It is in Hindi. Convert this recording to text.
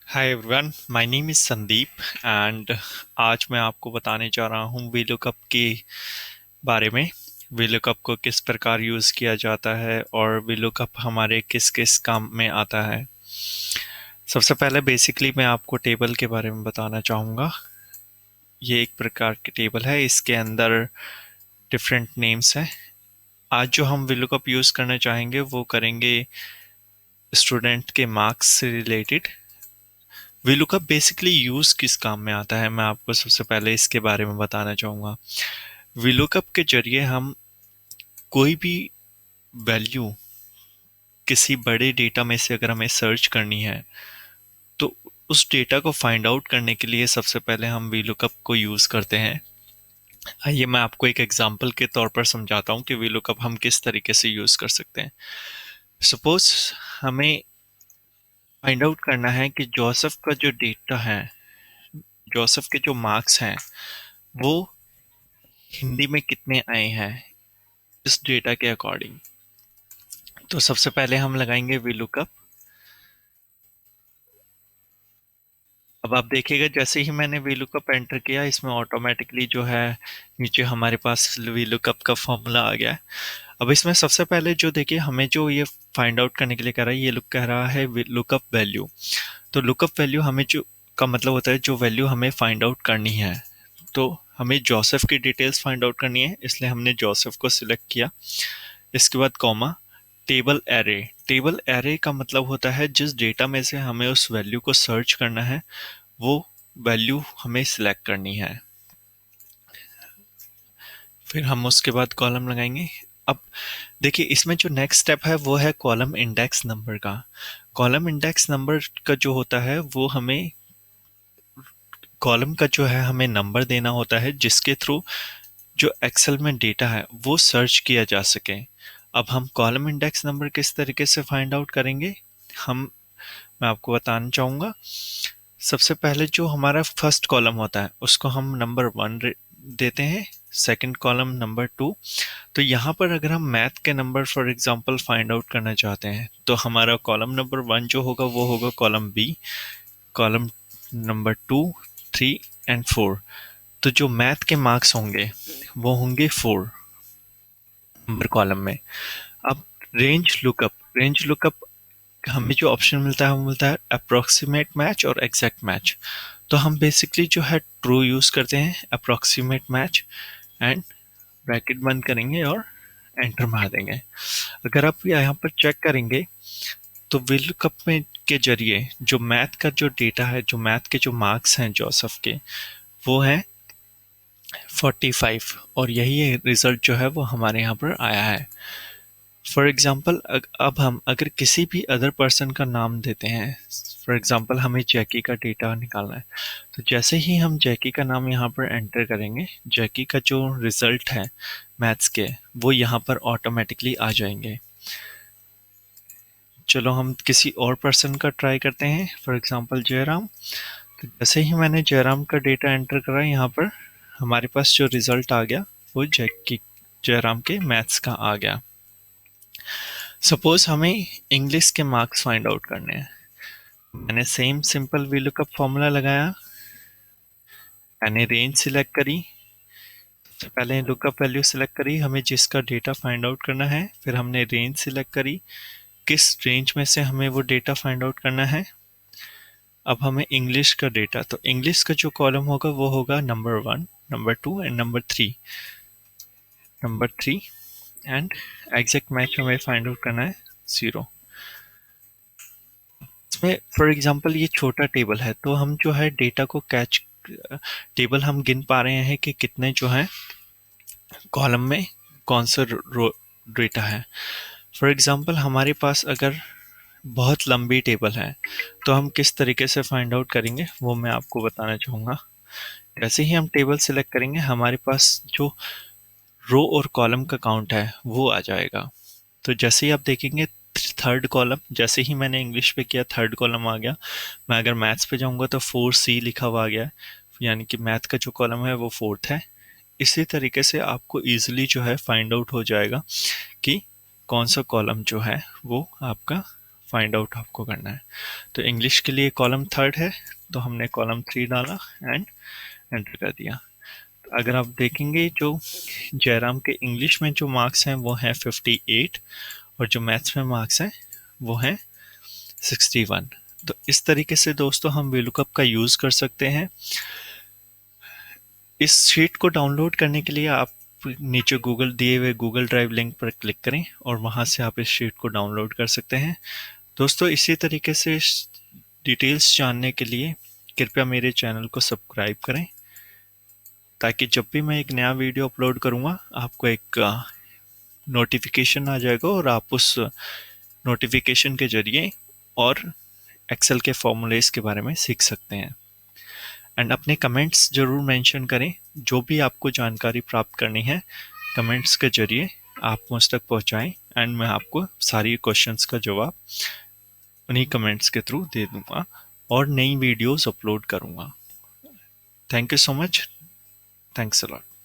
Hi everyone, my name is Sandeep and आज मैं आपको बताने जा रहा हूँ वीलुकअप के बारे में। वीलुकअप को किस प्रकार यूज़ किया जाता है और वीलुकअप हमारे किस किस काम में आता है। सबसे पहले बेसिकली मैं आपको टेबल के बारे में बताना चाहूँगा। ये एक प्रकार की टेबल है, इसके अंदर डिफरेंट नेम्स हैं। आज जो हम वीलुकअप यूज़ करना चाहेंगे वो करेंगे स्टूडेंट के मार्क्स से रिलेटेड। वीलुकअप बेसिकली यूज किस काम में आता है, मैं आपको सबसे पहले इसके बारे में बताना चाहूँगा। वीलुकअप के जरिए हम कोई भी वैल्यू किसी बड़े डेटा में से अगर हमें सर्च करनी है तो उस डेटा को फाइंड आउट करने के लिए सबसे पहले हम वीलुकअप को यूज़ करते हैं। आइए मैं आपको एक एग्जांपल के तौर पर समझाता हूँ कि वीलुकअप हम किस तरीके से यूज़ कर सकते हैं। सपोज हमें फाइंड आउट करना है कि जोसेफ का जो डेटा है, जोसेफ के जो मार्क्स हैं वो हिंदी में कितने आए हैं इस डेटा के अकॉर्डिंग। तो सबसे पहले हम लगाएंगे वीलुकअप। अब आप देखिएगा जैसे ही मैंने वीलुकअप एंटर किया इसमें ऑटोमेटिकली जो है नीचे हमारे पास वीलुकअप का फॉर्मूला आ गया है। अब इसमें सबसे पहले जो देखिए हमें जो ये फाइंड आउट करने के लिए कह रहा है, ये लुक कह रहा है लुकअप वैल्यू। तो लुकअप वैल्यू हमें जो का मतलब होता है जो वैल्यू हमें फाइंड आउट करनी है। तो हमें जोसेफ की डिटेल्स फाइंड आउट करनी है, इसलिए हमने जोसेफ को सिलेक्ट किया। इसके बाद comma, table array. Table array का मतलब होता है जिस डेटा में से हमें उस वैल्यू को सर्च करना है वो वैल्यू हमें सिलेक्ट करनी है। फिर हम उसके बाद कॉलम लगाएंगे। अब देखिए इसमें जो नेक्स्ट स्टेप है वो है कॉलम इंडेक्स नंबर का। कॉलम इंडेक्स नंबर का जो होता है वो हमें कॉलम का जो है हमें नंबर देना होता है जिसके थ्रू जो एक्सेल में डेटा है वो सर्च किया जा सके। अब हम कॉलम इंडेक्स नंबर किस तरीके से फाइंड आउट करेंगे, हम मैं आपको बताना चाहूँगा। सबसे पहले जो हमारा फर्स्ट कॉलम होता है उसको हम नंबर 1 देते हैं, सेकंड कॉलम नंबर 2। तो यहाँ पर अगर हम मैथ के number for example find out करना चाहते हैं तो हमारा कॉलम नंबर 1 जो होगा वो होगा column B, column number 2, 3 and 4। तो जो मैथ के मार्क्स होंगे वो होंगे 4 नंबर कॉलम में। अब रेंज लुकअप हमें जो ऑप्शन मिलता है वो मिलता है अप्रोक्सीमेट मैच और एग्जैक्ट मैच। तो हम बेसिकली जो है ट्रू यूज करते हैं, अप्रोक्सीमेट मैच, एंड ब्रैकेट बंद करेंगे और एंटर मार देंगे। अगर आप यहाँ पर चेक करेंगे तो विलुकअप में के जरिए जो मैथ का जो डेटा है, जो मैथ के जो मार्क्स हैं जोसेफ के, वो हैं 45। और यही रिजल्ट जो है वो हमारे यहाँ पर आया है। फॉर एग्जाम्पल अब हम अगर किसी भी अदर पर्सन का नाम देते हैं, फॉर एग्जाम्पल हमें जैकी का डेटा निकालना है, तो जैसे ही हम जैकी का नाम यहाँ पर एंटर करेंगे जैकी का जो रिजल्ट है मैथ्स के वो यहाँ पर ऑटोमेटिकली आ जाएंगे। चलो हम किसी और पर्सन का ट्राई करते हैं, फॉर एग्जाम्पल जयराम। तो जैसे ही मैंने जयराम का डेटा एंटर करा यहाँ पर हमारे पास जो रिजल्ट आ गया वो जैकी जयराम के मैथ्स का आ गया। सपोज हमें इंग्लिश के मार्क्स फाइंड आउट करने हैं। मैंने सेम सिंपल वीलुकअप फॉर्मूला लगाया, मैंने रेंज सिलेक्ट करी, सबसे पहले लुकअप वैल्यू सिलेक्ट करी हमें जिसका डेटा फाइंड आउट करना है, फिर हमने रेंज सिलेक्ट करी किस रेंज में से हमें वो डेटा फाइंड आउट करना है। अब हमें इंग्लिश का डेटा, तो इंग्लिश का जो कॉलम होगा वो होगा number 1, number 2 and number 3, number 3, and exact match हमें फाइंड आउट करना है 0। इसमें फॉर एग्जांपल ये छोटा टेबल है तो हम जो है डेटा को कैच, टेबल हम गिन पा रहे हैं कि कितने जो है कॉलम में कौन सा रो डेटा है। फॉर एग्जांपल हमारे पास अगर बहुत लंबी टेबल है तो हम किस तरीके से फाइंड आउट करेंगे वो मैं आपको बताना चाहूँगा। जैसे ही हम टेबल सेलेक्ट करेंगे हमारे पास जो रो और कॉलम का काउंट है वो आ जाएगा। तो जैसे ही आप देखेंगे थर्ड कॉलम, जैसे ही मैंने इंग्लिश पे किया थर्ड कॉलम आ गया। मैं अगर मैथ्स पे जाऊंगा तो 4C लिखा हुआ आ गया है, यानी कि मैथ का जो कॉलम है वो फोर्थ है। इसी तरीके से आपको इजीली जो है फाइंड आउट हो जाएगा कि कौन सा कॉलम जो है वो आपका फाइंड आउट आपको करना है। तो इंग्लिश के लिए कॉलम थर्ड है, तो हमने कॉलम 3 डाला एंड एंटर कर दिया। तो अगर आप देखेंगे जो जयराम के इंग्लिश में जो मार्क्स हैं वो हैं 58, और जो मैथ्स में मार्क्स हैं वो हैं 61। तो इस तरीके से दोस्तों हम VLOOKUP का यूज़ कर सकते हैं। इस शीट को डाउनलोड करने के लिए आप नीचे गूगल दिए हुए गूगल ड्राइव लिंक पर क्लिक करें और वहां से आप इस शीट को डाउनलोड कर सकते हैं। दोस्तों इसी तरीके से डिटेल्स जानने के लिए कृपया मेरे चैनल को सब्सक्राइब करें, ताकि जब भी मैं एक नया वीडियो अपलोड करूंगा आपको एक नोटिफिकेशन आ जाएगा और आप उस नोटिफिकेशन के जरिए और एक्सेल के फॉर्मूलेस के बारे में सीख सकते हैं। एंड अपने कमेंट्स ज़रूर मेंशन करें, जो भी आपको जानकारी प्राप्त करनी है कमेंट्स के जरिए आप मुझ तक पहुंचाएं, एंड मैं आपको सारी क्वेश्चंस का जवाब उन्हीं कमेंट्स के थ्रू दे दूंगा और नई वीडियोस अपलोड करूंगा। Thank you so much. Thanks a lot.